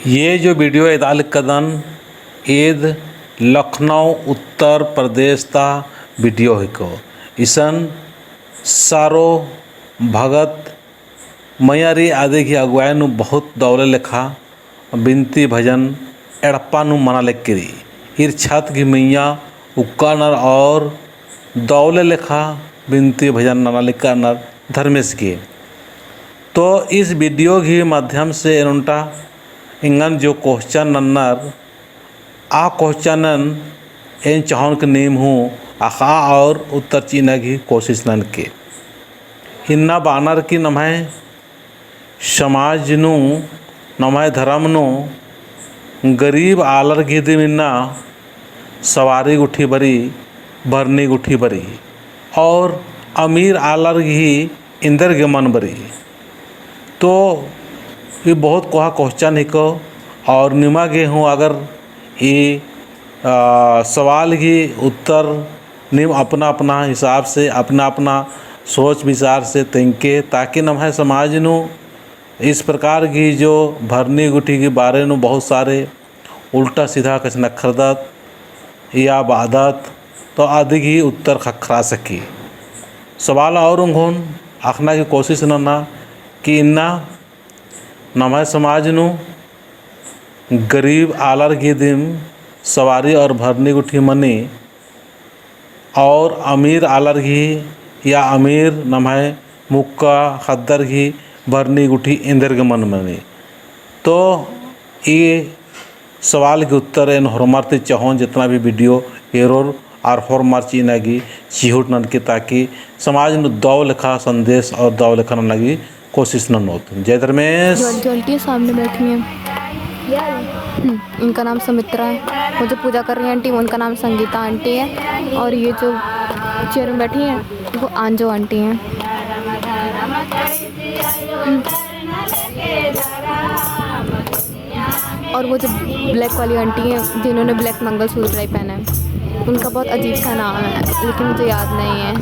ये जो वीडियो एदाल कदन ईद लखनऊ उत्तर प्रदेश ता वीडियो है को ईसन सारो भगत मैयारी आदि की अगुवाई नु बहुत दौले लेखा बिनती भजन एड़प्पा नु मना लेकरी इर छत की मैया उक्का नर और दौले लेखा बिनती भजन नाना लेखा नर धर्मेश के। तो इस वीडियो के माध्यम से इनका इंगन जो क्वेश्चन नन्नर आ क्वेश्चन इन चाहन के नेम हूँ आखा और उत्तर चीना की कोशिश नन के इन्ना बानर की नमय समाज नु नमय धर्म नु गरीब आलर की दिमिन्ना सवारी गुठी बरी भरनी गुठी बरी और अमीर आलर की इंदर के मन बरी। तो ये बहुत कोहा क्वेश्चन ही को और निमा गे हूँ अगर ये सवाल की उत्तर निम अपना अपना हिसाब से अपना अपना सोच विचार से तंके ताकि नम है समाज नु इस प्रकार की जो भरनी गुठी के बारे में बहुत सारे उल्टा सीधा कछ नखरदत या बादत तो आदि की उत्तर खखरा सकी सवाल और उन्होंने आखना की कोशिश ना कि इन्ना नमय समाज नु गरीब आलर की दिम सवारी और भरनी गुठी मनी और अमीर आलर की या अमीर नमय मुक्का खद्दर की भरनी गुठी इंदर के मन मनी। तो ये सवाल के उत्तर इन हरमारते चाहों जितना भी वीडियो एरोर और हरमार चीना की चिहुट नन के ताकि समाज नु दौ लिखा संदेश और दौ लिखा न लगी कोशिश न हो। जय धर्मेश। जो आंटी सामने बैठी हैं इनका नाम सुमित्रा है। वो जो पूजा कर रही है आंटी उनका नाम संगीता आंटी है और ये जो चेयर में बैठी हैं वो आंजो आंटी हैं। और वो जो ब्लैक वाली आंटी हैं जिन्होंने ब्लैक मंगलसूत्र ही पहना है उनका बहुत अजीब सा नाम है लेकिन मुझे याद नहीं है।